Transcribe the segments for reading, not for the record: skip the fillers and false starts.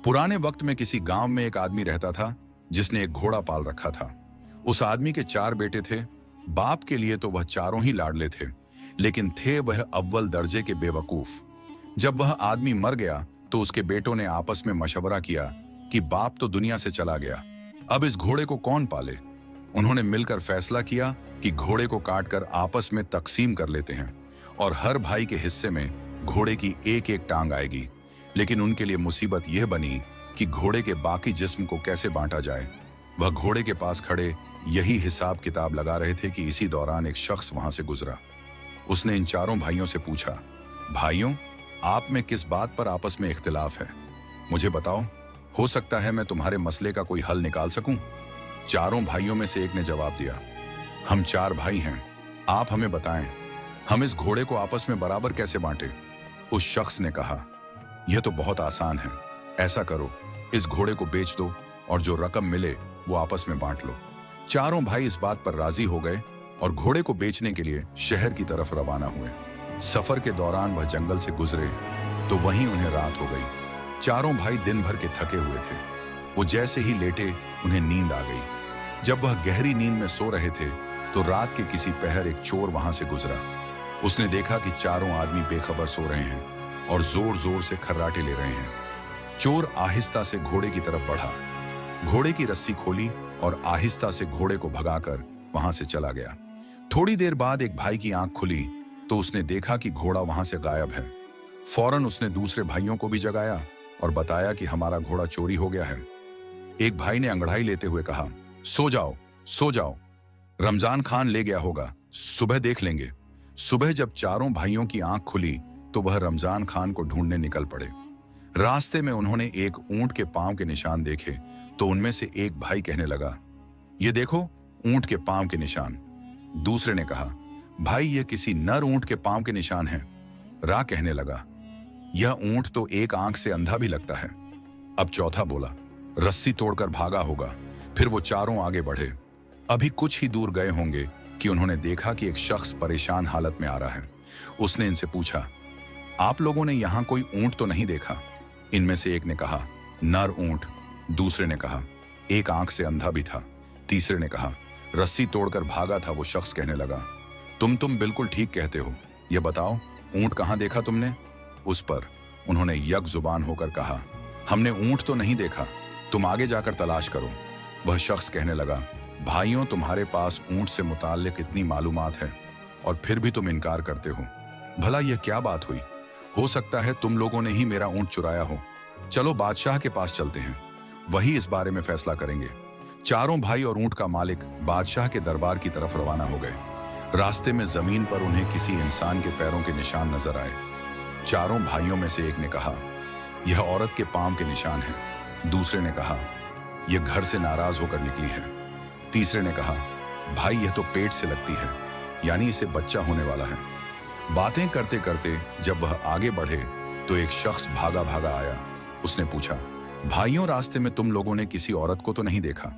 पुराने वक्त में किसी गांव में एक आदमी रहता था जिसने एक घोड़ा पाल रखा था। उस आदमी के 4 बेटे थे। बाप के लिए तो वह चारों ही लाडले थे, लेकिन थे वह अव्वल दर्जे के बेवकूफ। जब वह आदमी मर गया तो उसके बेटों ने आपस में मशवरा किया कि बाप तो दुनिया से चला गया, अब इस घोड़े को कौन पाले। उन्होंने मिलकर फैसला किया कि घोड़े को काटकर आपस में तकसीम कर लेते हैं और हर भाई के हिस्से में घोड़े की एक एक टांग आएगी। लेकिन उनके लिए मुसीबत यह बनी कि घोड़े के बाकी जिस्म को कैसे बांटा जाए। वह घोड़े के पास खड़े यही हिसाब किताब लगा रहे थे कि इसी दौरान एक शख्स वहां से गुजरा। उसने इन चारों भाइयों से पूछा, भाइयों, आप में किस बात पर आपस में इख्तिलाफ है? मुझे बताओ, हो सकता है मैं तुम्हारे मसले का कोई हल निकाल सकूं। चारों भाइयों में से एक ने जवाब दिया, हम 4 भाई हैं, आप हमें बताएं, हम इस घोड़े को आपस में बराबर कैसे बांटें? उस शख्स ने कहा, यह तो बहुत आसान है। ऐसा करो, इस घोड़े को बेच दो और जो रकम मिले वो आपस में बांट लो। चारों भाई इस बात पर राजी हो गए और घोड़े को बेचने के लिए शहर की तरफ रवाना हुए। सफर के दौरान वह जंगल से गुजरे तो वहीं उन्हें रात हो गई। चारों भाई दिन भर के थके हुए थे। वो जैसे ही लेटे उन्हें नींद आ गई। जब वह गहरी नींद में सो रहे थे तो रात के किसी पहर एक चोर वहां से गुजरा। उसने देखा कि चारों आदमी बेखबर सो रहे हैं और जोर जोर से खर्राटे ले रहे हैं। चोर आहिस्ता से घोड़े की तरफ बढ़ा, घोड़े की रस्सी खोली और आहिस्ता से घोड़े को भगाकर वहां से चला गया। थोड़ी देर बाद एक भाई की आंख खुली तो उसने देखा कि घोड़ा वहां से गायब है। फौरन उसने दूसरे भाइयों को भी जगाया और बताया कि हमारा घोड़ा चोरी हो गया है। एक भाई ने अंगड़ाई लेते हुए कहा, सो जाओ, सो जाओ, रमजान खान ले गया होगा, सुबह देख लेंगे। सुबह जब चारों भाइयों की आंख खुली तो वह रमजान खान को ढूंढने निकल पड़े। रास्ते में उन्होंने एक ऊंट के पांव के निशान देखे तो उनमें से एक भाई कहने लगा, ये देखो ऊंट के पांव के निशान। दूसरे ने कहा, भाई ये किसी नर ऊंट के पांव के निशान हैं। रा कहने लगा, यह ऊंट तो एक आंख से अंधा भी लगता है। अब चौथा बोला, रस्सी तोड़कर भागा होगा। फिर वो चारों आगे बढ़े। अभी कुछ ही दूर गए होंगे कि उन्होंने देखा कि एक शख्स परेशान हालत में आ रहा है। उसने इनसे पूछा, आप लोगों ने यहां कोई ऊंट तो नहीं देखा? इनमें से एक ने कहा, नर ऊंट। दूसरे ने कहा, एक आंख से अंधा भी था। तीसरे ने कहा, रस्सी तोड़कर भागा था। वो शख्स कहने लगा, तुम बिल्कुल ठीक कहते हो, ये बताओ ऊंट कहां देखा तुमने? उस पर उन्होंने यक जुबान होकर कहा, हमने ऊंट तो नहीं देखा, तुम आगे जाकर तलाश करो। वह शख्स कहने लगा, भाइयों, तुम्हारे पास ऊंट से मुताल्लिक इतनी मालूमात है और फिर भी तुम इनकार करते हो। भला यह क्या बात हुई? हो सकता है तुम लोगों ने ही मेरा ऊंट चुराया हो। चलो बादशाह के पास चलते हैं, वही इस बारे में फैसला करेंगे। चारों भाई और ऊंट का मालिक बादशाह के दरबार की तरफ रवाना हो गए। रास्ते में जमीन पर उन्हें किसी इंसान के पैरों के निशान नजर आए। चारों भाइयों में से एक ने कहा, यह औरत के पांव के निशान है। दूसरे ने कहा, यह घर से नाराज होकर निकली है। तीसरे ने कहा, भाई यह तो पेट से लगती है, यानी इसे बच्चा होने वाला है। बातें करते करते जब वह आगे बढ़े तो एक शख्स भागा भागा आया। उसने पूछा, भाइयों, रास्ते में तुम लोगों ने किसी औरत को तो नहीं देखा?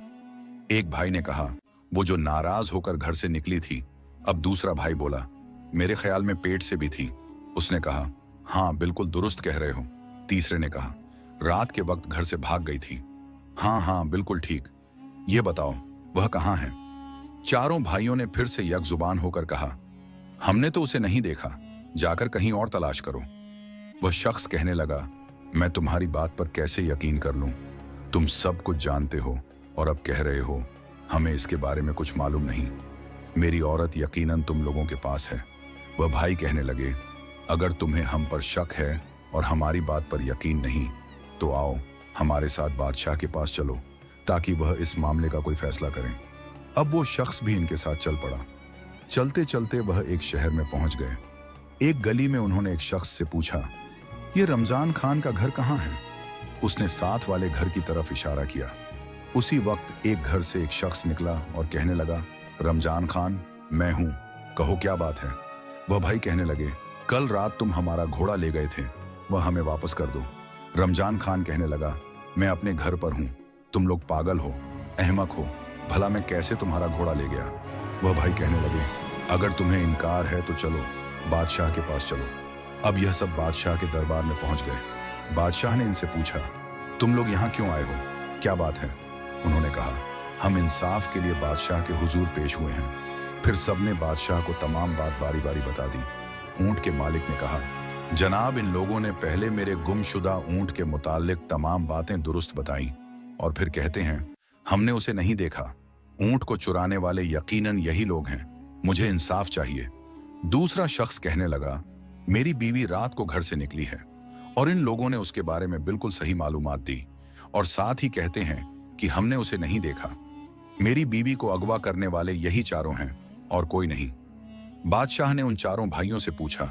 एक भाई ने कहा, वो जो नाराज होकर घर से निकली थी। अब दूसरा भाई बोला, मेरे ख्याल में पेट से भी थी। उसने कहा, हाँ बिल्कुल दुरुस्त कह रहे हो। तीसरे ने कहा, रात के वक्त घर से भाग गई थी। हाँ हाँ बिल्कुल ठीक, ये बताओ वह कहाँ है? चारों भाइयों ने फिर से यक जुबान होकर कहा, हमने तो उसे नहीं देखा, जाकर कहीं और तलाश करो। वह शख्स कहने लगा, मैं तुम्हारी बात पर कैसे यकीन कर लूं? तुम सब कुछ जानते हो और अब कह रहे हो हमें इसके बारे में कुछ मालूम नहीं। मेरी औरत यकीनन तुम लोगों के पास है। वह भाई कहने लगे, अगर तुम्हें हम पर शक है और हमारी बात पर यकीन नहीं तो आओ हमारे साथ बादशाह के पास चलो ताकि वह इस मामले का कोई फैसला करें। अब वो शख्स भी इनके साथ चल पड़ा। चलते चलते वह एक शहर में पहुंच गए। एक गली में उन्होंने एक शख्स से पूछा, ये रमजान खान का घर कहाँ है? उसने साथ वाले घर की तरफ इशारा किया। उसी वक्त एक घर से एक शख्स निकला और कहने लगा, रमजान खान, मैं हूं, कहो क्या बात है? वह भाई कहने लगे, कल रात तुम हमारा घोड़ा ले गए थे, वह हमें वापस कर दो। रमजान खान कहने लगा, मैं अपने घर पर हूं, तुम लोग पागल हो, अहमक हो, भला मैं कैसे तुम्हारा घोड़ा ले गया? वह भाई कहने लगे, अगर तुम्हें इनकार है तो चलो बादशाह के पास चलो। अब यह सब बादशाह के दरबार में पहुंच गए। बादशाह ने इनसे पूछा, तुम लोग यहाँ क्यों आए हो? क्या बात है? उन्होंने कहा, हम इंसाफ के लिए बादशाह के हुजूर पेश हुए हैं। फिर सबने बादशाह को तमाम बात बारी बारी बता दी। ऊंट के मालिक ने कहा, जनाब, इन लोगों ने पहले मेरे गुमशुदा ऊंट के मुतालिक तमाम बातें दुरुस्त बताई और फिर कहते हैं हमने उसे नहीं देखा। ऊंट को चुराने वाले यकीनन यही लोग हैं। मुझे इंसाफ चाहिए। दूसरा शख्स कहने लगा, मेरी बीवी रात को घर से निकली है और इन लोगों ने उसके बारे में बिल्कुल सही मालूमात दी और साथ ही कहते हैं कि हमने उसे नहीं देखा। मेरी बीवी को अगवा करने वाले यही चारों हैं और कोई नहीं। बादशाह ने उन चारों भाइयों से पूछा,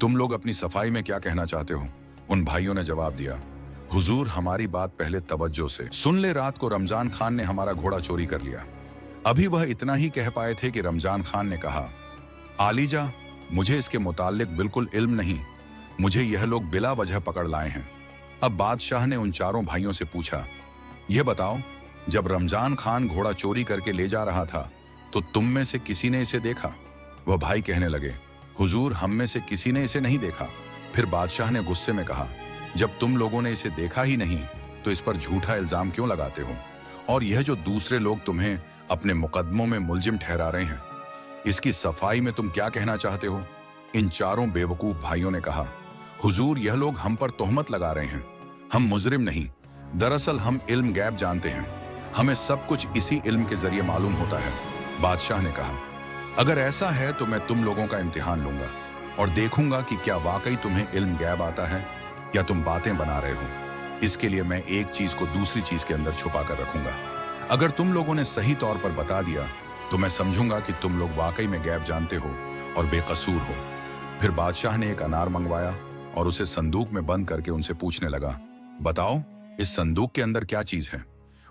तुम लोग अपनी सफाई में क्या कहना चाहते हो? उन भाइयों ने जवाब दिया, हुजूर, हमारी बात पहले तवज्जो से सुन ले। रात को रमजान खान ने हमारा घोड़ा चोरी कर लिया। अभी वह इतना ही कह पाए थे कि रमजान खान ने कहा, आलीजा, मुझे इसके मुताल्लिक बिल्कुल इल्म नहीं। मुझे यह लोग बिला वजह पकड़ लाए हैं। अब बादशाह ने उन चारों भाइयों से पूछा, यह बताओ, जब रमजान खान घोड़ा चोरी करके ले जा रहा था तो तुम में से किसी ने इसे देखा? वह भाई कहने लगे, हुजूर, हम में से किसी ने इसे नहीं देखा। फिर बादशाह ने गुस्से में कहा, जब तुम लोगों ने इसे देखा ही नहीं तो इस पर झूठा इल्जाम क्यों लगाते हो? और यह जो दूसरे लोग तुम्हें अपने मुकदमों में मुलजिम ठहरा रहे हैं, इसकी सफाई में तुम क्या कहना चाहते हो? इन चारों बेवकूफ भाइयों ने कहा, हुजूर, यह लोग हम पर तोहमत लगा रहे हैं। हम मुजरिम नहीं, दरअसल हम इल्म गैब जानते हैं। हमें सब कुछ इसी इल्म के जरिए मालूम होता है। बादशाह ने कहा, अगर ऐसा है तो मैं तुम लोगों का इम्तिहान लूंगा और देखूंगा कि क्या वाकई तुम्हें इल्म गैब आता है या तुम बातें बना रहे हो। इसके लिए मैं एक चीज को दूसरी चीज के अंदर छुपा कर रखूंगा। अगर तुम लोगों ने सही तौर पर बता दिया तो मैं समझूंगा कि तुम लोग वाकई में गैब जानते हो और बेकसूर हो। फिर बादशाह ने एक अनार मंगवाया और उसे संदूक में बंद करके उनसे पूछने लगा, बताओ, इस संदूक के अंदर क्या चीज है?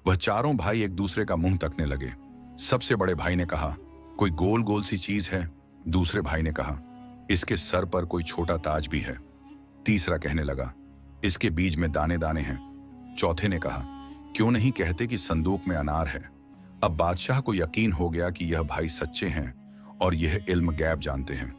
वह चारों भाई एक दूसरे का मुंह तकने लगे। सबसे बड़े भाई ने कहा, कोई गोल गोल सी चीज है। दूसरे भाई ने कहा, इसके सर पर कोई छोटा ताज भी है। तीसरा कहने लगा, इसके बीज में दाने दाने हैं। चौथे ने कहा, क्यों नहीं कहते कि संदूक में अनार है? अब बादशाह को यकीन हो गया कि यह भाई सच्चे हैं और यह इल्म गैब जानते हैं।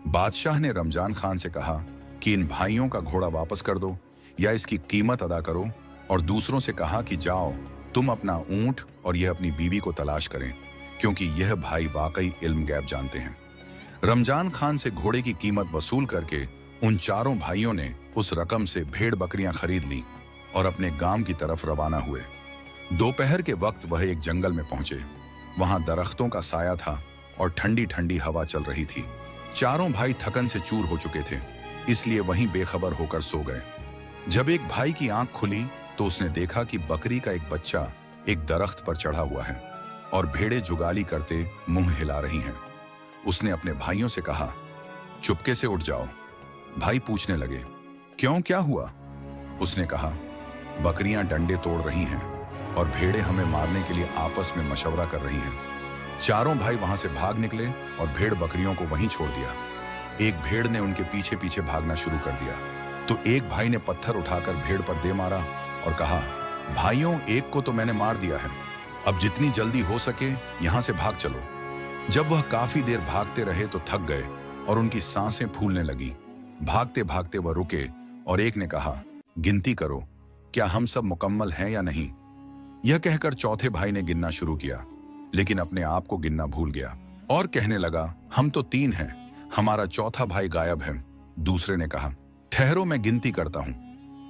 बादशाह ने रमजान खान से कहा कि इन भाइयों का घोड़ा वापस कर दो या इसकी कीमत अदा करो, और दूसरों से कहा कि जाओ, तुम अपना ऊंट और यह अपनी बीवी को तलाश करें, क्योंकि यह भाई वाकई इल्म गैब जानते हैं। रमजान खान से घोड़े की कीमत वसूल करके उन चारों भाइयों ने उस रकम से भेड़ बकरियां खरीद ली और अपने गांव की तरफ रवाना हुए। दोपहर के वक्त वह एक जंगल में पहुंचे। वहां दरख्तों का साया था और ठंडी ठंडी हवा चल रही थी। चारों भाई थकन से चूर हो चुके थे, इसलिए वहीं बेखबर होकर सो गए। जब एक भाई की आंख खुली तो उसने देखा कि बकरी का एक बच्चा एक दरख्त पर चढ़ा हुआ है और भेड़ें जुगाली करते मुंह हिला रही हैं। उसने अपने भाइयों से कहा, चुपके से उठ जाओ। भाई पूछने लगे, क्यों, क्या हुआ? उसने कहा, बकरियां डंडे तोड़ रही हैं और भेड़ें हमें मारने के लिए आपस में मशवरा कर रही हैं। चारों भाई वहां से भाग निकले और भेड़ बकरियों को वहीं छोड़ दिया। एक भेड़ ने उनके पीछे पीछे भागना शुरू कर दिया तो एक भाई ने पत्थर उठाकर भेड़ पर दे मारा और कहा, भाइयों, एक को तो मैंने मार दिया है, अब जितनी जल्दी हो सके यहां से भाग चलो। जब वह काफी देर भागते रहे तो थक गए और उनकी सांसें फूलने लगी। भागते भागते वह रुके और एक ने कहा, गिनती करो, क्या हम सब मुकम्मल हैं या नहीं? यह कहकर चौथे भाई ने गिनना शुरू किया, लेकिन अपने आप को गिनना भूल गया और कहने लगा, हम तो 3 हैं, हमारा चौथा भाई गायब है। दूसरे ने कहा, ठहरो, मैं गिनती करता हूं।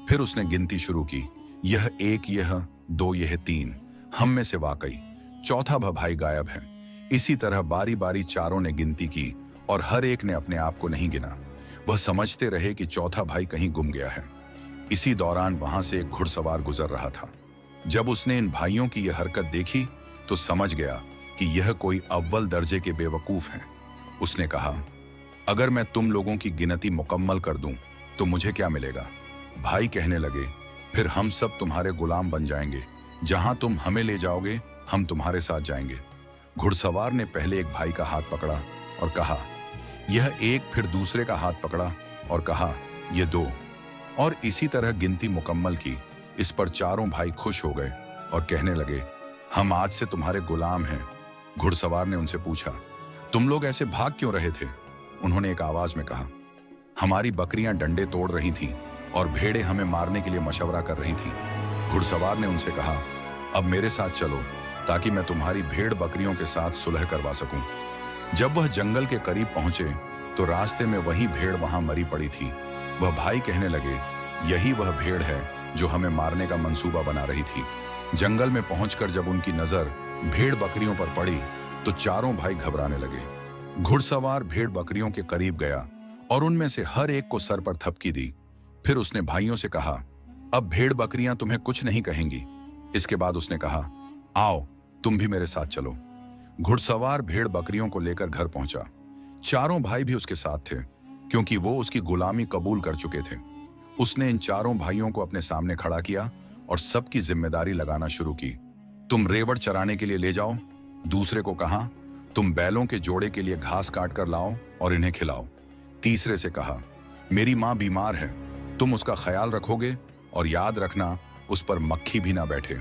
फिर उसने गिनती शुरू की, यह 1, यह 2, यह 3, हम में से वाकई चौथा भाई गायब है। इसी तरह बारी बारी चारों ने गिनती की और हर एक ने अपने आप को नहीं गिना। वह समझते रहे कि चौथा भाई कहीं गुम गया है। इसी दौरान वहां से एक घुड़सवार गुजर रहा था। जब उसने इन भाइयों की यह हरकत देखी तो समझ गया कि यह कोई अव्वल दर्जे के बेवकूफ हैं। उसने कहा, अगर मैं तुम लोगों की गिनती मुकम्मल कर दूं तो मुझे क्या मिलेगा? भाई कहने लगे, फिर हम सब तुम्हारे गुलाम बन जाएंगे। जहां तुम हमें ले जाओगे हम तुम्हारे साथ जाएंगे। घुड़सवार ने पहले एक भाई का हाथ पकड़ा और कहा, यह 1, फिर दूसरे का हाथ पकड़ा और कहा, यह 2, और इसी तरह गिनती मुकम्मल की। इस पर चारों भाई खुश हो गए और कहने लगे, हम आज से तुम्हारे गुलाम हैं। घुड़सवार ने उनसे पूछा, तुम लोग ऐसे भाग क्यों रहे थे? उन्होंने एक आवाज में कहा, हमारी बकरियां डंडे तोड़ रही थीं और भेड़ें हमें मारने के लिए मशवरा कर रही थीं। घुड़सवार ने उनसे कहा, अब मेरे साथ चलो ताकि मैं तुम्हारी भेड़ बकरियों के साथ सुलह करवा सकूं। जब वह जंगल के करीब पहुंचे तो रास्ते में वही भेड़ वहां मरी पड़ी थी। वह भाई कहने लगे, यही वह भेड़ है जो हमें मारने का मंसूबा बना रही थी। जंगल में पहुंचकर जब उनकी नजर भेड़ बकरियों पर पड़ी तो चारों भाई घबराने लगे। घुड़सवार भेड़ बकरियों के करीब गया और उनमें से हर एक को सर पर थपकी दी। फिर उसने भाइयों से कहा, अब भेड़ बकरियां तुम्हें कुछ नहीं कहेंगी। इसके बाद उसने कहा, आओ तुम भी मेरे साथ चलो। घुड़सवार भेड़ बकरियों को लेकर घर पहुंचा। चारों भाई भी उसके साथ थे क्योंकि वो उसकी गुलामी कबूल कर चुके थे। उसने इन चारों भाइयों को अपने सामने खड़ा किया और सबकी जिम्मेदारी लगाना शुरू की। तुम रेवड़ चराने के लिए ले जाओ। दूसरे को कहा, तुम बैलों के जोड़े के लिए घास काट कर लाओ और इन्हें खिलाओ। तीसरे से कहा, मेरी माँ बीमार है, तुम उसका ख्याल रखोगे और याद रखना उस पर मक्खी भी ना बैठे।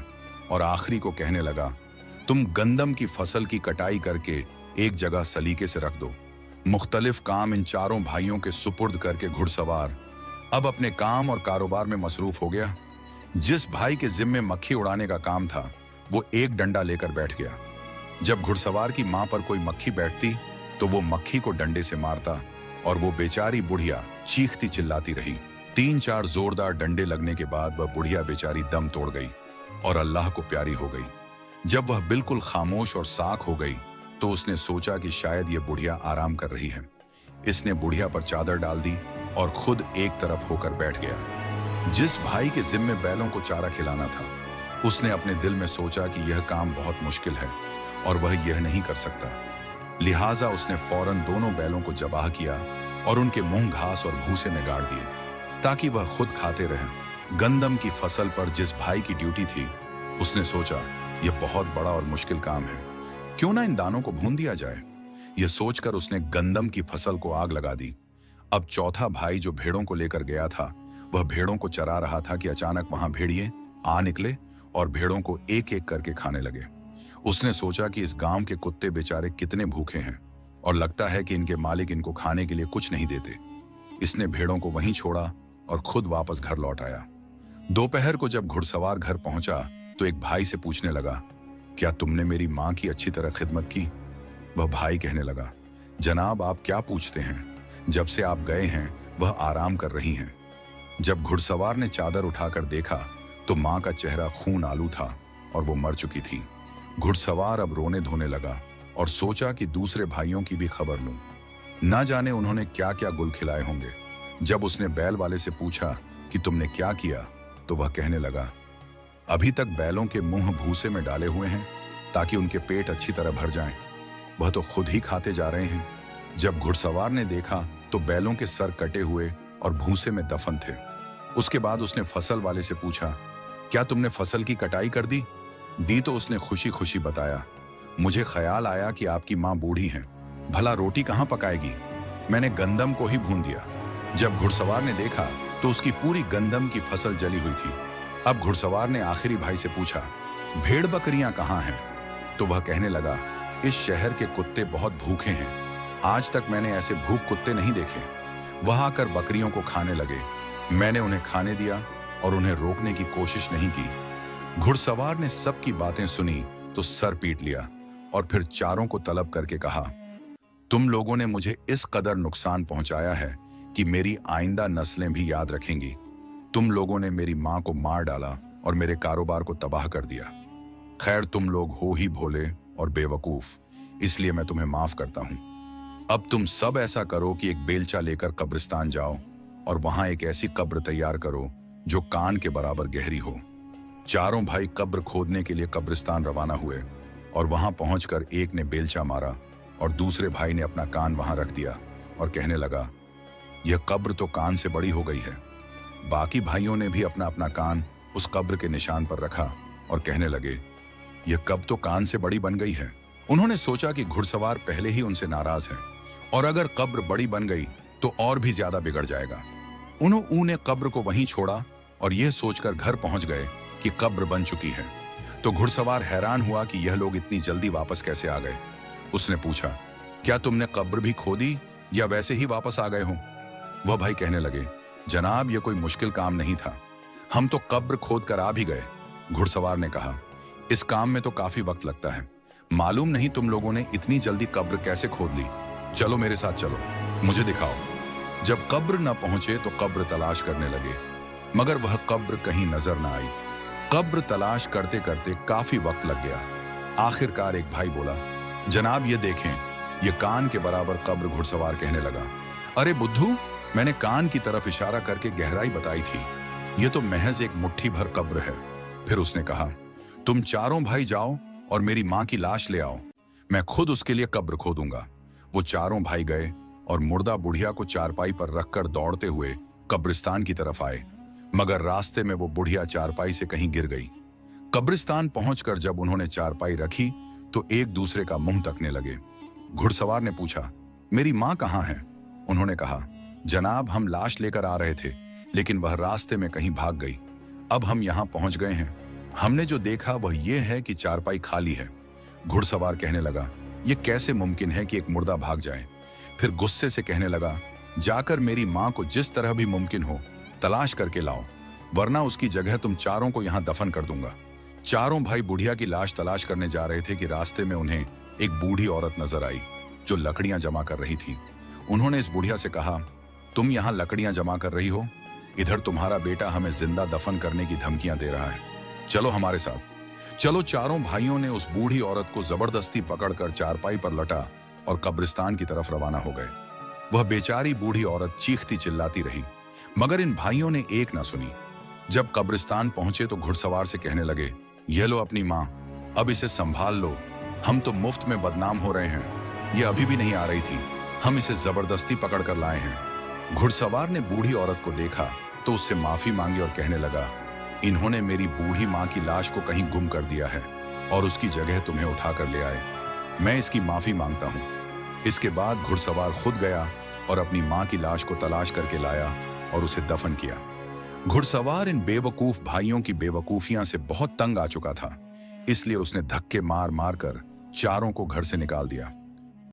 और आखिरी को कहने लगा, तुम गंदम की फसल की कटाई करके एक जगह सलीके से रख दो। मुख्तलिफ काम इन चारों भाइयों के सुपुर्द करके घुड़सवार अब अपने काम और कारोबार में मसरूफ हो गया। जिस भाई के जिम्मे मक्खी उड़ाने का काम था वो एक डंडा लेकर बैठ गया। जब घुड़सवार की मां पर कोई मक्खी बैठती तो वो मक्खी को डंडे से मारता और वो बेचारी बुढ़िया चीखती चिल्लाती रही। 3-4 जोरदार डंडे लगने के बाद वह बुढ़िया बेचारी दम तोड़ गई और अल्लाह को प्यारी हो गई। जब वह बिल्कुल खामोश और साख हो गई तो उसने सोचा कि शायद ये बुढ़िया आराम कर रही है। इसने बुढ़िया पर चादर डाल दी और खुद एक तरफ होकर बैठ गया। जिस भाई के जिम्मे बैलों को चारा खिलाना था उसने अपने दिल में सोचा कि यह काम बहुत मुश्किल है और वह यह नहीं कर सकता। लिहाजा उसने फौरन दोनों बैलों को जबाह किया और उनके मुंह घास और भूसे में गाड़ दिए ताकि वह खुद खाते रहें। गंदम की फसल पर जिस भाई की ड्यूटी थी उसने सोचा, यह बहुत बड़ा और मुश्किल काम है, क्यों ना इन दानों को भून दिया जाए। यह सोचकर उसने गंदम की फसल को आग लगा दी। अब चौथा भाई जो भेड़ों को लेकर गया था वह भेड़ों को चरा रहा था कि अचानक वहां भेड़िए आ निकले और भेड़ों को एक एक करके खाने लगे। उसने सोचा कि इस गांव के कुत्ते बेचारे कितने भूखे हैं और लगता है कि इनके मालिक इनको खाने के लिए कुछ नहीं देते। इसने भेड़ों को वहीं छोड़ा और खुद वापस घर लौट आया। दोपहर को जब घुड़सवार घर पहुंचा तो एक भाई से पूछने लगा, क्या तुमने मेरी मां की अच्छी तरह खिदमत की? वह भाई कहने लगा, जनाब आप क्या पूछते हैं, जब से आप गए हैं वह आराम कर रही हैं। जब घुड़सवार ने चादर उठाकर देखा तो मां का चेहरा खून आलू था और वो मर चुकी थी। घुड़सवार अब रोने धोने लगा और सोचा कि दूसरे भाइयों की भी खबर लूं। ना जाने उन्होंने क्या क्या गुल खिलाए होंगे। जब उसने बैल वाले से पूछा कि तुमने क्या किया तो वह कहने लगा, अभी तक बैलों के मुंह भूसे में डाले हुए हैं ताकि उनके पेट अच्छी तरह भर जाएं। वह तो खुद ही खाते जा रहे हैं। जब घुड़सवार ने देखा तो बैलों के सर कटे हुए और भूसे में दफन थे। उसके बाद उसने फसल वाले से पूछा, क्या तुमने फसल की कटाई कर दी? तो उसने खुशी खुशी बताया, मुझे ख्याल आया कि आपकी माँ बूढ़ी हैं, भला रोटी कहाँ पकाएगी, मैंने गंदम को ही भून दिया। जब घुड़सवार ने देखा तो उसकी पूरी गंदम की फसल जली हुई थी। अब घुड़सवार ने आखिरी भाई से पूछा, भेड़ बकरियां कहाँ हैं? तो वह कहने लगा, इस शहर के कुत्ते बहुत भूखे हैं, आज तक मैंने ऐसे भूख कुत्ते नहीं देखे। वह आकर बकरियों को खाने लगे। मैंने उन्हें खाने दिया और उन्हें रोकने की कोशिश नहीं की। घुड़सवार ने सबकी बातें सुनी तो सर पीट लिया और फिर चारों को तलब करके कहा, तुम लोगों ने मुझे इस कदर नुकसान पहुंचाया है कि मेरी आइंदा नस्लें भी याद रखेंगी। तुम लोगों ने मेरी मां को मार डाला और मेरे कारोबार को तबाह कर दिया। खैर तुम लोग हो ही भोले और बेवकूफ, इसलिए मैं तुम्हें माफ करता हूं। अब तुम सब ऐसा करो कि एक बेलचा लेकर कब्रिस्तान जाओ और वहां एक ऐसी कब्र तैयार करो जो कान के बराबर गहरी हो। चारों भाई कब्र खोदने के लिए कब्रिस्तान रवाना हुए और वहां पहुंचकर एक ने बेलचा मारा और दूसरे भाई ने अपना कान वहां रख दिया और कहने लगा, यह कब्र तो कान से बड़ी हो गई है। बाकी भाइयों ने भी अपना अपना कान उस कब्र के निशान पर रखा और कहने लगे, यह कब्र तो कान से बड़ी बन गई है। उन्होंने सोचा कि घुड़सवार पहले ही उनसे नाराज है और अगर कब्र बड़ी बन गई तो और भी ज्यादा बिगड़ जाएगा। उन्होंने कब्र को वहीं छोड़ा और यह सोचकर घर पहुंच गए कि कब्र बन चुकी है। तो घुड़सवार हैरान हुआ कि यह लोग इतनी जल्दी वापस कैसे आ गए। उसने पूछा, क्या तुमने कब्र भी खोदी या वैसे ही वापस आ गए हो? वह भाई कहने लगे, जनाब यह कोई मुश्किल काम नहीं था, हम तो कब्र खोद कर आ भी गए, घुड़सवार ने कहा, इस काम में तो काफी वक्त लगता है। मालूम नहीं तुम लोगों ने इतनी जल्दी कब्र कैसे खोद ली। चलो मेरे साथ चलो, मुझे दिखाओ। जब कब्र न पहुंचे तो कब्र तलाश करने लगे, मगर वह कब्र कहीं नजर न आई। कब्र तलाश करते करते काफी वक्त लग गया। आखिरकार एक भाई बोला, जनाब ये देखें, ये कान के बराबर कब्र। घुड़सवार कहने लगा, अरे बुद्धू, मैंने कान की तरफ इशारा करके गहराई बताई थी, ये तो महज एक मुट्ठी भर कब्र है। फिर उसने कहा, तुम चारों भाई जाओ और मेरी मां की लाश ले आओ, मैं खुद उसके लिए कब्र खोदूंगा। वो चारों भाई गए और मुर्दा बुढ़िया को चारपाई पर रखकर दौड़ते हुए कब्रिस्तान की तरफ आए, मगर रास्ते में वो बुढ़िया चारपाई से कहीं गिर गई। कब्रिस्तान पहुंचकर जब उन्होंने चारपाई रखी तो एक दूसरे का मुंह तकने लगे। घुड़सवार ने पूछा, मेरी मां कहाँ है? उन्होंने कहा, जनाब हम लाश लेकर आ रहे थे, लेकिन वह रास्ते में कहीं भाग गई। अब हम यहाँ पहुंच गए हैं। हमने जो देखा वह ये है कि चारपाई खाली है। घुड़सवार कहने लगा, ये कैसे मुमकिन है कि एक मुर्दा भाग जाए? फिर गुस्से से कहने लगा, जाकर मेरी मां को जिस तरह भी मुमकिन हो तलाश करके लाओ, वरना उसकी जगह तुम चारों को यहाँ दफन कर दूंगा। चारों भाई बुढ़िया की लाश तलाश करने जा रहे थे कि रास्ते में उन्हें एक बूढ़ी औरत नजर आई जो लकड़ियां जमा कर रही थी। उन्होंने इस बुढ़िया से कहा, तुम यहाँ लकड़ियां जमा कर रही हो, इधर तुम्हारा बेटा हमें जिंदा दफन करने की धमकियां दे रहा है, चलो हमारे साथ। चलो। चारों भाइयों ने उस बूढ़ी औरत को जबरदस्ती पकड़कर चारपाई पर लटा और कब्रिस्तान की तरफ रवाना हो गए। वह बेचारी बूढ़ी औरत चीखती चिल्लाती रही, मगर इन भाइयों ने एक ना सुनी। जब कब्रिस्तान पहुंचे तो घुड़सवार से कहने लगे, ये लो अपनी मां, अब इसे संभाल लो, हम तो मुफ्त में बदनाम हो रहे हैं। ये अभी भी नहीं आ रही थी, हम इसे जबरदस्ती पकड़ कर लाए हैं। घुड़सवार ने बूढ़ी औरत को देखा तो उससे माफी मांगी और कहने लगा, इन्होंने मेरी बूढ़ी मां की लाश को कहीं गुम कर दिया है और उसकी जगह तुम्हें उठाकर ले आए। मैं इसकी माफी मांगता हूं। इसके बाद घुड़सवार खुद गया और अपनी मां की लाश को तलाश करके लाया और उसे दफन किया। घुड़सवार इन बेवकूफ भाइयों की बेवकूफियां से बहुत तंग आ चुका था, इसलिए उसने धक्के मार मार कर चारों को घर से निकाल दिया।